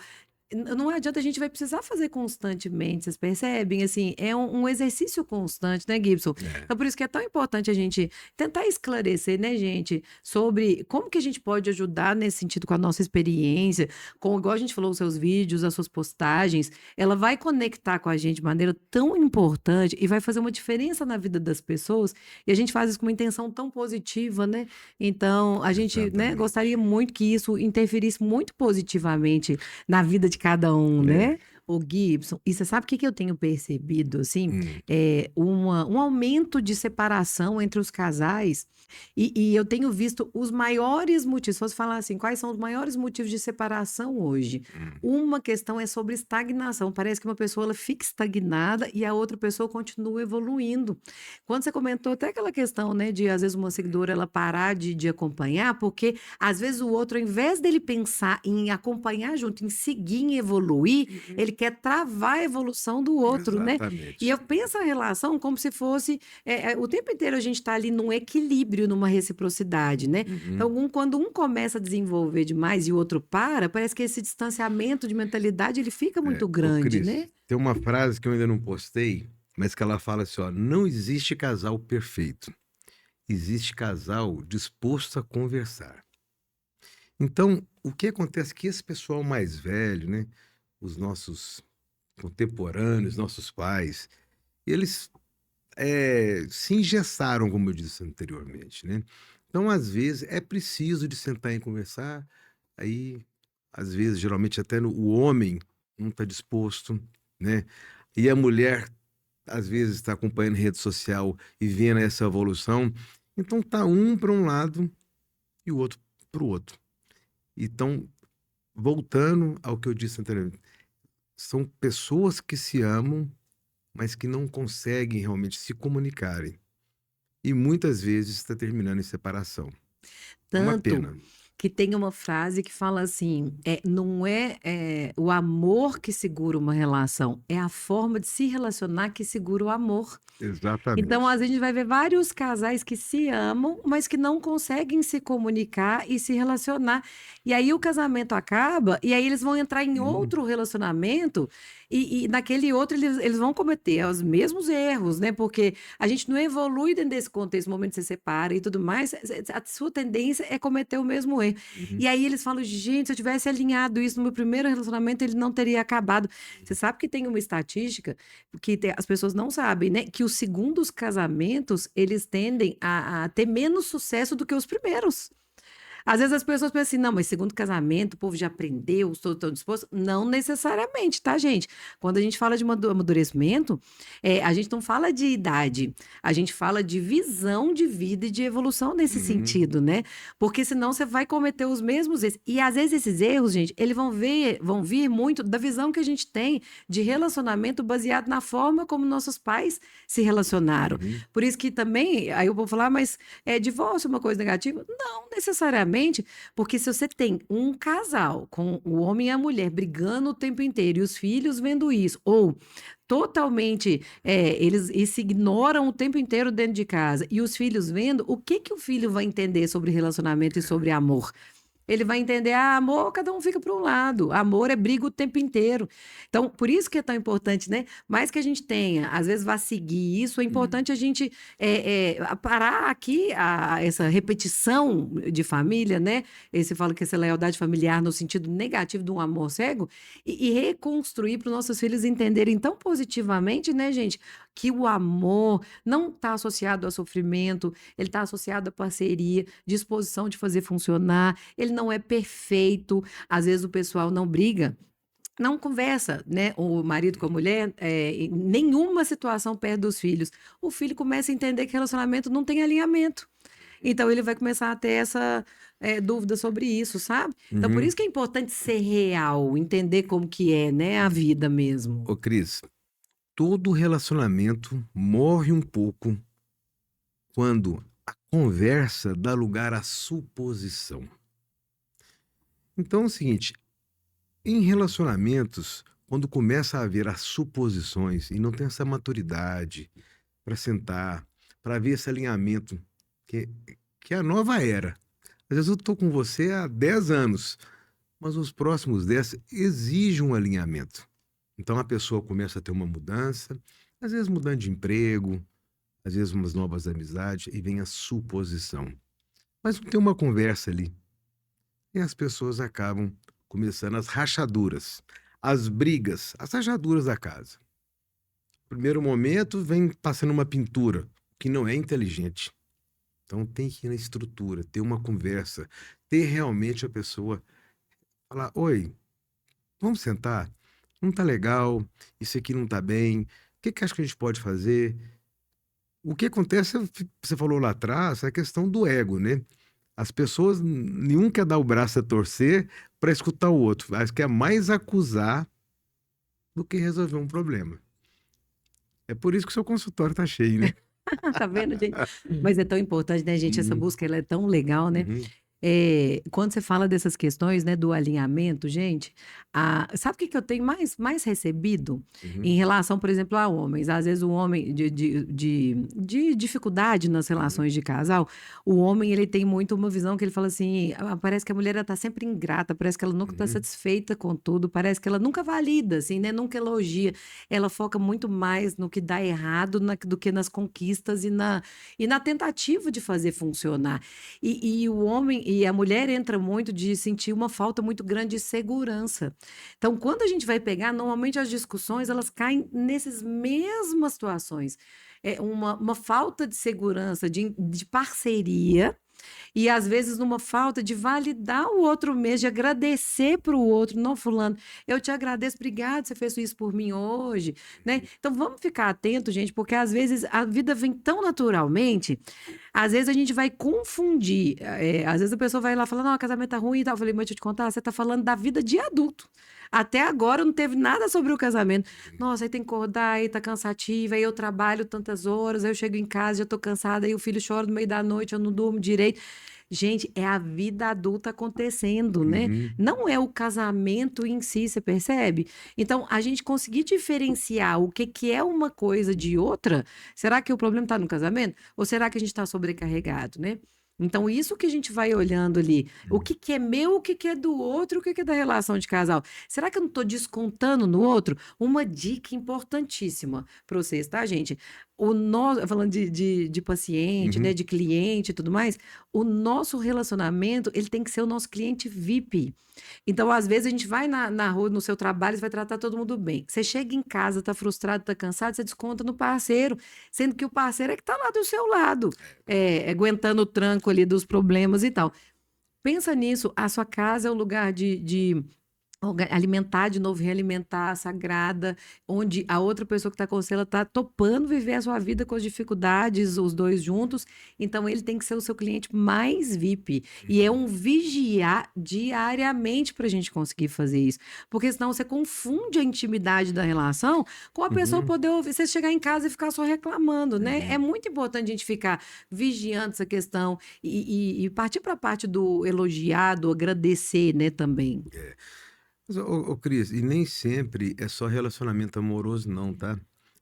Não adianta, a gente vai precisar fazer constantemente, vocês percebem? Assim, é um exercício constante, né, Gibson? É. Então, por isso que é tão importante a gente tentar esclarecer, né, gente, sobre como que a gente pode ajudar nesse sentido com a nossa experiência, com, igual a gente falou, os seus vídeos, as suas postagens, ela vai conectar com a gente de maneira tão importante e vai fazer uma diferença na vida das pessoas, e a gente faz isso com uma intenção tão positiva, né? Então, a gente, né, Exatamente. gostaria muito que isso interferisse muito positivamente na vida de cada um, É. né? O Gibson, e você sabe o que que eu tenho percebido, assim, Hum. um aumento de separação entre os casais, e eu tenho visto os maiores motivos, se fosse falar assim, quais são os maiores motivos de separação hoje? Hum. Uma questão é sobre estagnação, parece que uma pessoa ela fica estagnada e a outra pessoa continua evoluindo. Quando você comentou até aquela questão, né, de às vezes uma seguidora ela parar de acompanhar, porque às vezes o outro, ao invés dele pensar em acompanhar junto, em seguir, em evoluir, Uhum. ele quer travar a evolução do outro, né? E Exatamente. eu penso a relação como se fosse o tempo inteiro a gente está ali num equilíbrio, numa reciprocidade, né? Então, Uhum. quando um começa a desenvolver demais e o outro para, parece que esse distanciamento de mentalidade ele fica É. muito Ô, grande, Cris, né? tem uma frase que eu ainda não postei, mas que ela fala assim, ó, não existe casal perfeito, existe casal disposto a conversar. Então, o que acontece é que esse pessoal mais velho, né, os nossos contemporâneos, nossos pais, eles se engessaram, como eu disse anteriormente, né? Então, às vezes, é preciso de sentar e conversar, aí, às vezes, geralmente até o homem não está disposto, né? E a mulher, às vezes, está acompanhando rede social e vendo essa evolução, então tá um para um lado e o outro para o outro. Então, voltando ao que eu disse anteriormente, são pessoas que se amam, mas que não conseguem realmente se comunicarem. E muitas vezes está terminando em separação. É uma Tanto pena. que tem uma frase que fala assim: não é, o amor que segura uma relação, é a forma de se relacionar que segura o amor. Então, Exatamente. às vezes, a gente vai ver vários casais que se amam, mas que não conseguem se comunicar e se relacionar. E aí o casamento acaba, e aí eles vão entrar em Hum. outro relacionamento, e naquele outro eles vão cometer os mesmos erros, né? Porque a gente não evolui dentro desse contexto, no momento que você separa e tudo mais, a sua tendência é cometer o mesmo erro. Uhum. E aí eles falam, gente, se eu tivesse alinhado isso no meu primeiro relacionamento, ele não teria acabado. Você sabe que tem uma estatística que as pessoas não sabem, né? Que os segundos casamentos, eles tendem a ter menos sucesso do que os primeiros. Às vezes as pessoas pensam assim, não, mas segundo casamento, o povo já aprendeu, estou tão disposto. Não necessariamente, tá, gente? Quando a gente fala de amadurecimento, a gente não fala de idade, a gente fala de visão de vida e de evolução nesse Uhum. sentido, né? Porque senão você vai cometer os mesmos erros. E às vezes esses erros, gente, eles vão vir muito da visão que a gente tem de relacionamento baseado na forma como nossos pais se relacionaram. Uhum. Por isso que também, aí eu vou falar, mas divórcio é uma coisa negativa? Não necessariamente, porque se você tem um casal com o homem e a mulher brigando o tempo inteiro e os filhos vendo isso, ou totalmente, eles se ignoram o tempo inteiro dentro de casa e os filhos vendo, o que que o filho vai entender sobre relacionamento e sobre amor? Ele vai entender, amor, cada um fica para um lado. Amor é briga o tempo inteiro. Então, por isso que é tão importante, né? Mais que a gente tenha, às vezes vá seguir isso, é Uhum. importante a gente parar aqui essa repetição de família, né? Esse fala que essa lealdade familiar no sentido negativo de um amor cego, e reconstruir para os nossos filhos entenderem tão positivamente, né, gente, que o amor não está associado a sofrimento, ele está associado à parceria, disposição de fazer funcionar, ele não é perfeito. Às vezes o pessoal não briga, não conversa, né? O marido com a mulher, em nenhuma situação perto dos filhos. O filho começa a entender que relacionamento não tem alinhamento. Então ele vai começar a ter essa dúvida sobre isso, sabe? Então por Uhum. isso que é importante ser real, entender como que é, né, a vida mesmo. Ô, Cris, todo relacionamento morre um pouco quando a conversa dá lugar à suposição. Então é o seguinte, em relacionamentos, quando começa a haver as suposições e não tem essa maturidade para sentar, para ver esse alinhamento, que, que é a nova era. Às vezes eu estou com você há 10 anos, mas os próximos 10 exigem um alinhamento. Então a pessoa começa a ter uma mudança, às vezes mudando de emprego, às vezes umas novas amizades, e vem a suposição. Mas não tem uma conversa ali. E as pessoas acabam começando as rachaduras, as brigas, as rachaduras da casa. Primeiro momento vem passando uma pintura, que não é inteligente. Então tem que ir na estrutura, ter uma conversa, ter realmente a pessoa falar, oi, vamos sentar? Não tá legal, isso aqui não tá bem, o que que acha que a gente pode fazer? O que acontece, você falou lá atrás, é a questão do ego, né? As pessoas, nenhum quer dar o braço a torcer para escutar o outro, mas quer mais acusar do que resolver um problema. É por isso que o seu consultório tá cheio, né? Tá vendo, gente? Mas é tão importante, né, gente? Essa Uhum, busca, ela é tão legal, né? uhum, Quando você fala dessas questões, né, do alinhamento, gente, sabe o que que eu tenho mais recebido uhum, em relação, por exemplo, a homens? Às vezes o homem de dificuldade nas uhum, relações de casal, o homem ele tem muito uma visão que ele fala assim, parece que a mulher está sempre ingrata, parece que ela nunca está uhum, satisfeita com tudo, parece que ela nunca valida, assim, né? Nunca elogia. Ela foca muito mais no que dá errado do que nas conquistas e na tentativa de fazer funcionar. E o homem e a mulher entra muito de sentir uma falta muito grande de segurança. Então, quando a gente vai pegar, normalmente as discussões elas caem nessas mesmas situações. É uma falta de segurança, de parceria, e às vezes numa falta de validar o outro mesmo, de agradecer para o outro. Não, fulano, eu te agradeço, obrigado, você fez isso por mim hoje, né? Então vamos ficar atento, gente, porque às vezes a vida vem tão naturalmente, às vezes a gente vai confundir. Às vezes a pessoa vai lá falando, não, o casamento tá ruim e tal. Eu falei, mas deixa eu te contar, você tá falando da vida de adulto. Até agora não teve nada sobre o casamento. Nossa, aí tem que acordar, aí tá cansativa, aí eu trabalho tantas horas, aí eu chego em casa, já tô cansada, aí o filho chora no meio da noite, eu não durmo direito. Gente, é a vida adulta acontecendo, né? uhum, Não é o casamento em si, você percebe? Então, a gente conseguir diferenciar o que que é uma coisa de outra, será que o problema está no casamento? Ou será que a gente está sobrecarregado, né? Então, isso que a gente vai olhando ali, o uhum, que que é meu, o que que é do outro, o que que é da relação de casal. Será que eu não estou descontando no outro? Uma dica importantíssima para vocês, tá, gente? Falando de paciente, né, uhum. de cliente e tudo mais, o nosso relacionamento, ele tem que ser o nosso cliente VIP. Então, às vezes, a gente vai na rua, no seu trabalho, você vai tratar todo mundo bem. Você chega em casa, tá frustrado, tá cansado, você desconta no parceiro, sendo que o parceiro é que tá lá do seu lado, aguentando o tranco ali dos problemas e tal. Pensa nisso, a sua casa é o lugar de alimentar de novo, realimentar, sagrada, onde a outra pessoa que está com você, ela está topando viver a sua vida com as dificuldades, os dois juntos. Então, ele tem que ser o seu cliente mais VIP. E é um vigiar diariamente para a gente conseguir fazer isso. Porque senão você confunde a intimidade da relação com a pessoa Uhum, poder ouvir, você chegar em casa e ficar só reclamando, né? É uhum. muito importante a gente ficar vigiando essa questão e partir para a parte do elogiar, do agradecer, né, também. Mas, ô, Cris, e nem sempre é só relacionamento amoroso, não, tá?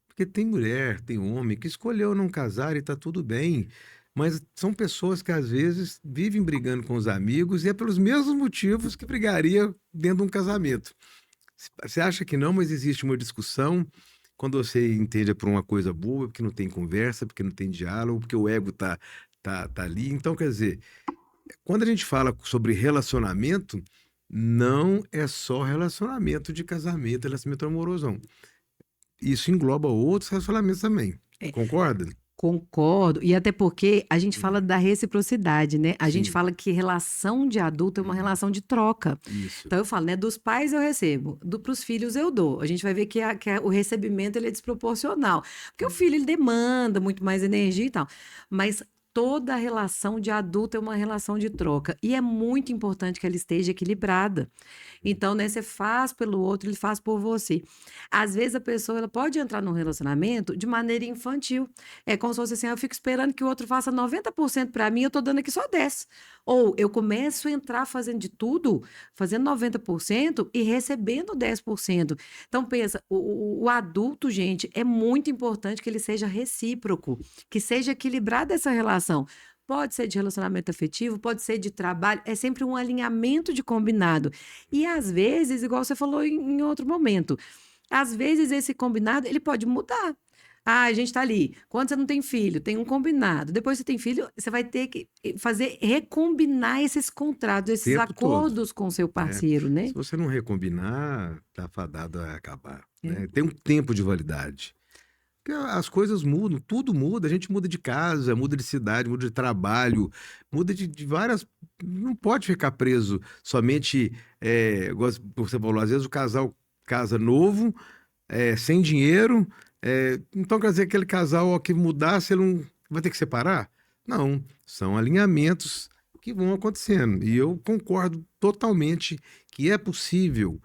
Porque tem mulher, tem homem que escolheu não casar e tá tudo bem. Mas são pessoas que às vezes vivem brigando com os amigos e é pelos mesmos motivos que brigaria dentro de um casamento. Você acha que não, mas existe uma discussão quando você entende por uma coisa boa, porque não tem conversa, porque não tem diálogo, porque o ego tá ali. Então, quer dizer, quando a gente fala sobre relacionamento, não é só relacionamento de casamento, relacionamento amoroso, não. Isso engloba outros relacionamentos também. Concorda? Concordo. E até porque a gente fala Uhum. da reciprocidade, né? A gente Sim. fala que relação de adulto é uma Uhum. relação de troca. Isso. Então eu falo, né? Dos pais eu recebo, para os filhos eu dou. A gente vai ver o recebimento ele é desproporcional. Porque o filho ele demanda muito mais energia e tal. Mas toda relação de adulto é uma relação de troca. E é muito importante que ela esteja equilibrada. Então, né, você faz pelo outro, ele faz por você. Às vezes a pessoa ela pode entrar num relacionamento de maneira infantil. É como se fosse assim: "Ah, eu fico esperando que o outro faça 90% para mim, eu tô dando aqui só 10". Ou eu começo a entrar fazendo de tudo, fazendo 90% e recebendo 10%. Então pensa, o adulto, gente, é muito importante que ele seja recíproco, que seja equilibrada essa relação. Pode ser de relacionamento afetivo, pode ser de trabalho, é sempre um alinhamento de combinado. E às vezes, igual você falou em outro momento, às vezes esse combinado ele pode mudar. Ah, a gente tá ali. Quando você não tem filho, tem um combinado. Depois você tem filho, você vai ter que fazer recombinar esses contratos, esses Tempo todo, acordos com seu né? parceiro, né? Se você não recombinar, tá fadado a acabar, É. né? Tem um tempo de validade. Porque as coisas mudam, tudo muda. A gente muda de casa, muda de cidade, muda de trabalho, muda de várias. Não pode ficar preso somente. Igual você falou, às vezes o casal casa novo, sem dinheiro. Então quer dizer que aquele casal, ao que mudasse, ele não vai ter que separar? Não, são alinhamentos que vão acontecendo. E eu concordo totalmente que é possível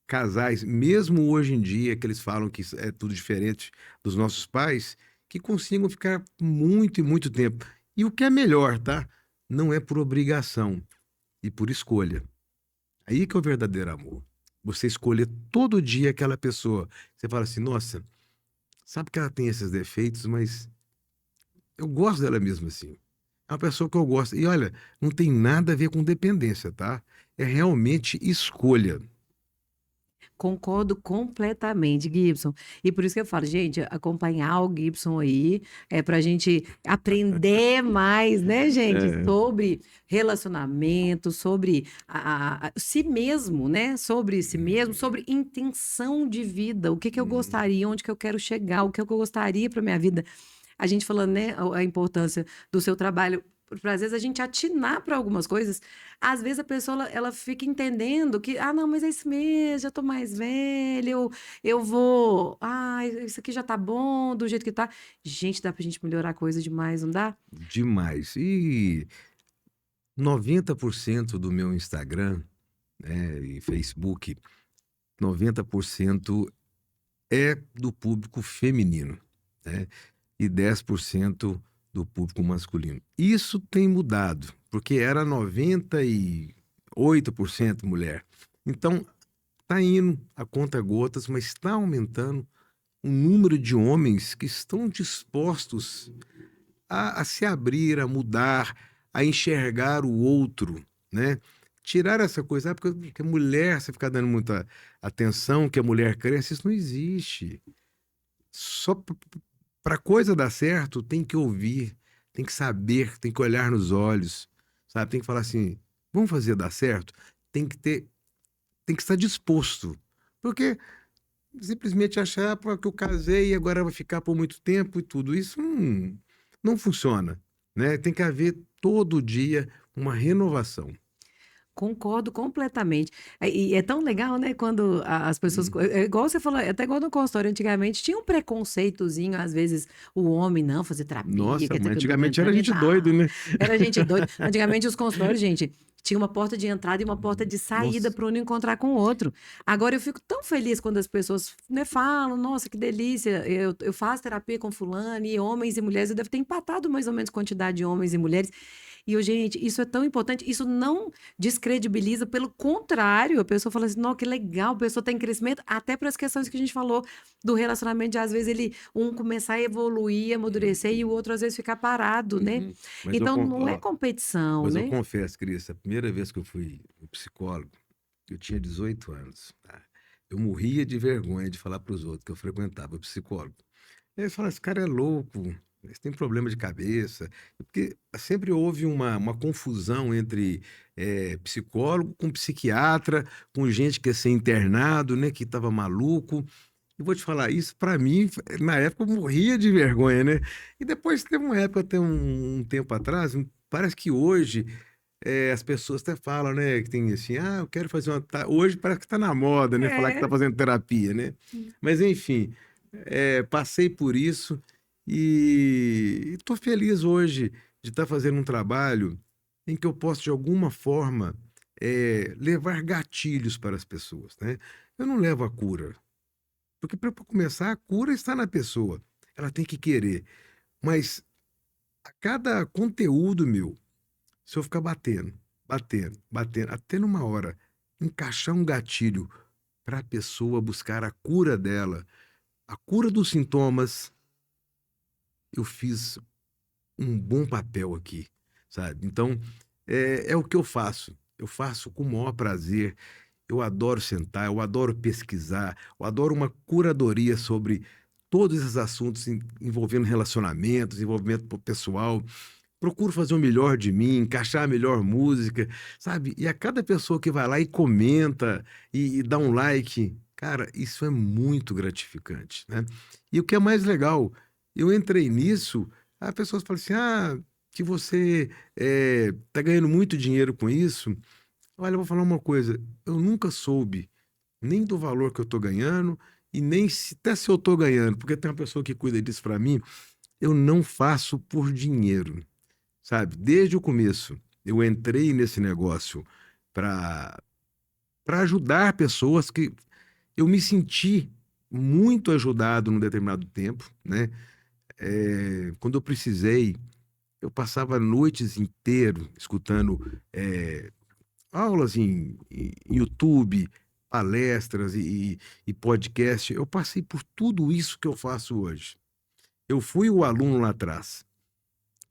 casais, mesmo hoje em dia, que eles falam que é tudo diferente dos nossos pais, que consigam ficar muito e muito tempo. E o que é melhor, tá? Não é por obrigação e por escolha. Aí que é o verdadeiro amor. Você escolher todo dia aquela pessoa. Você fala assim, nossa, sabe que ela tem esses defeitos, mas eu gosto dela mesmo assim. É uma pessoa que eu gosto. E olha, não tem nada a ver com dependência, tá? É realmente escolha. Concordo completamente, Gibson. E por isso que eu falo, gente, acompanhar o Gibson aí é para a gente aprender mais, né, gente, É. sobre relacionamento, sobre si mesmo, né? Sobre si mesmo, sobre intenção de vida, o que que eu Hum. gostaria, onde que eu quero chegar, o que eu gostaria para minha vida. A gente falando, né, a importância do seu trabalho, para às vezes a gente atinar para algumas coisas, às vezes a pessoa ela fica entendendo que, ah, não, mas é isso mesmo, já tô mais velha, eu vou, ah, isso aqui já tá bom do jeito que tá. Gente, dá pra gente melhorar coisa demais, não dá? Demais. E 90% do meu Instagram, né, e Facebook, 90% é do público feminino, né? E 10% do público masculino. Isso tem mudado, porque era 98% mulher. Então, tá indo a conta gotas, mas está aumentando o número de homens que estão dispostos a se abrir, a mudar, a enxergar o outro, né? Tirar essa coisa, porque a mulher, você ficar dando muita atenção, que a mulher cresce, isso não existe. Só para coisa dar certo, tem que ouvir, tem que saber, tem que olhar nos olhos, sabe? Tem que falar assim, vamos fazer dar certo? Tem que ter, tem que estar disposto. Porque simplesmente achar "Pô, que eu casei e agora vai ficar por muito tempo e tudo isso não funciona, né? Tem que haver todo dia uma renovação. Concordo completamente. E é tão legal, né, quando as pessoas. Hum. É igual você falou, é até igual no consultório, antigamente tinha um preconceitozinho, às vezes, o homem não fazer terapia, Nossa, quer dizer mas que eu tô antigamente era aumentando gente doido, idade. né? Era gente doida. Antigamente, os consultórios, gente, tinha uma porta de entrada e uma porta de saída Nossa, para um não encontrar com o outro. Agora, eu fico tão feliz quando as pessoas, né, falam: nossa, que delícia, eu faço terapia com fulano, e homens e mulheres, eu devo ter empatado mais ou menos quantidade de homens e mulheres. E eu, gente, isso é tão importante, isso não descredibiliza, pelo contrário, a pessoa fala assim, não, que legal, a pessoa está em crescimento, até para as questões que a gente falou do relacionamento, de às vezes ele, um começar a evoluir, amadurecer, e o outro às vezes ficar parado, né? uhum. Mas Então não é competição, mas eu né? confesso, Cris, a primeira vez que eu fui no psicólogo, eu tinha 18 anos, tá? Eu morria de vergonha de falar para os outros que eu frequentava psicólogo. Eles falam, esse cara é louco, esse tem problema de cabeça. Porque sempre houve uma confusão entre psicólogo com psiquiatra, com gente que ia ser internado, né, que estava maluco. E vou te falar, isso para mim, na época eu morria de vergonha, né? E depois teve uma época, até um tempo atrás, parece que hoje as pessoas até falam, né, que tem assim, ah, eu quero fazer uma. Hoje parece que está na moda, né, falar que está É. fazendo terapia, né? Mas enfim, passei por isso e estou feliz hoje. de estar fazendo um trabalho em que eu posso, de alguma forma, levar gatilhos para as pessoas, né? Eu não levo a cura, porque para começar, a cura está na pessoa. Ela tem que querer. Mas a cada conteúdo meu, se eu ficar batendo, batendo, batendo, até numa hora encaixar um gatilho para a pessoa buscar a cura dela, a cura dos sintomas, eu fiz um bom papel aqui, sabe? Então, é o que eu faço. Eu faço com o maior prazer. Eu adoro sentar, eu adoro pesquisar, eu adoro uma curadoria sobre todos esses assuntos envolvendo relacionamentos, envolvimento pessoal. Procuro fazer o melhor de mim, encaixar a melhor música, sabe? E a cada pessoa que vai lá e comenta e dá um like, cara, isso é muito gratificante, né? E o que é mais legal, eu entrei nisso, as pessoas falam assim, que você tá ganhando muito dinheiro com isso. Olha, eu vou falar uma coisa, eu nunca soube nem do valor que eu tô ganhando e nem até se eu tô ganhando, porque tem uma pessoa que cuida disso para mim, eu não faço por dinheiro. Sabe, desde o começo, eu entrei nesse negócio para ajudar pessoas que eu me senti muito ajudado num determinado tempo, né? Quando eu precisei, eu passava noites inteiras escutando aulas em YouTube, palestras e podcast. Eu passei por tudo isso que eu faço hoje. Eu fui o aluno lá atrás.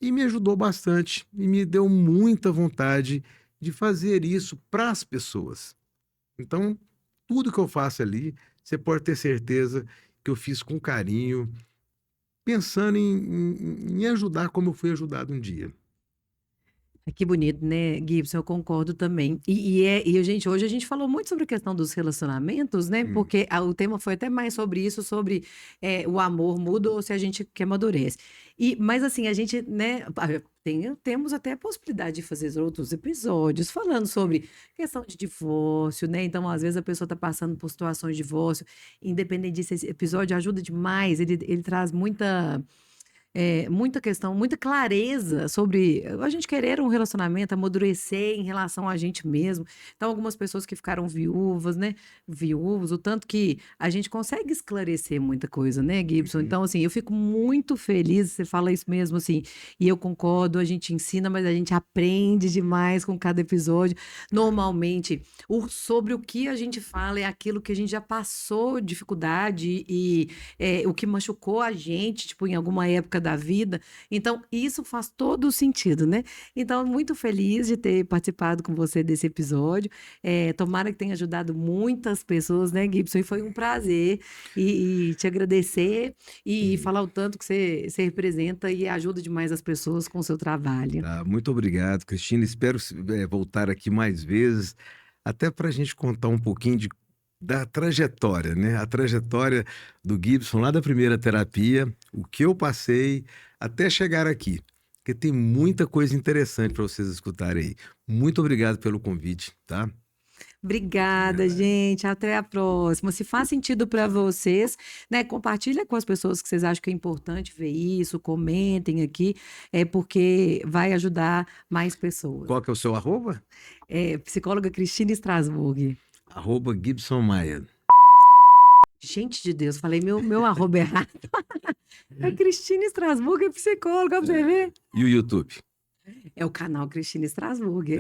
E me ajudou bastante e me deu muita vontade de fazer isso para as pessoas. Então, tudo que eu faço ali, você pode ter certeza que eu fiz com carinho, pensando em ajudar como eu fui ajudado um dia. Que bonito, né, Gibson? Eu concordo também. Gente, hoje a gente falou muito sobre a questão dos relacionamentos, né? Hum. Porque o tema foi até mais sobre isso, sobre o amor muda ou se a gente que amadurece. Mas assim, a gente, né, temos até a possibilidade de fazer outros episódios falando sobre questão de divórcio, né? Então, às vezes a pessoa está passando por situações de divórcio, independente disso, esse episódio ajuda demais, ele traz muita questão, muita clareza sobre a gente querer um relacionamento, amadurecer em relação a gente mesmo. Então, algumas pessoas que ficaram viúvas, né? Viúvos, o tanto que a gente consegue esclarecer muita coisa, né, Gibson? Uhum. Então, assim, eu fico muito feliz, você fala isso mesmo, assim, e eu concordo, a gente ensina, mas a gente aprende demais com cada episódio. Normalmente, sobre o que a gente fala é aquilo que a gente já passou dificuldade e o que machucou a gente, tipo, em alguma época da vida. Então, isso faz todo o sentido, né? Então, muito feliz de ter participado com você desse episódio. Tomara que tenha ajudado muitas pessoas, né, Gibson? E foi um prazer e te agradecer e Sim. falar o tanto que você representa e ajuda demais as pessoas com o seu trabalho. Tá, muito obrigado, Cristina. Espero voltar aqui mais vezes, até para a gente contar um pouquinho da trajetória, né? A trajetória do Gibson lá da primeira terapia, o que eu passei até chegar aqui. Porque tem muita coisa interessante para vocês escutarem aí. Muito obrigado pelo convite, tá? Obrigada, gente. Até a próxima. Se faz sentido para vocês, né, compartilha com as pessoas que vocês acham que é importante ver isso, comentem aqui, porque vai ajudar mais pessoas. Qual que é o seu arroba? Psicóloga Cristina Strasburg. Arroba Gibson Maia. Gente de Deus, falei meu arroba errado. É Cristina Strasburg, é psicóloga, pra você ver. E o YouTube? É o canal Cristina Strasburg.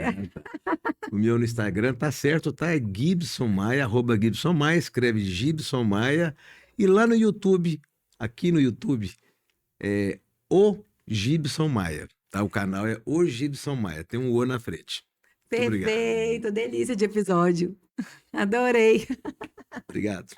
O meu no Instagram tá certo, tá? É Gibson Maia, arroba Gibson Maia, escreve Gibson Maia. E lá no YouTube, aqui no YouTube, é o Gibson Maia, tá? O canal é o Gibson Maia, tem um O na frente. Muito obrigado. Perfeito, delícia de episódio. Adorei. Obrigado.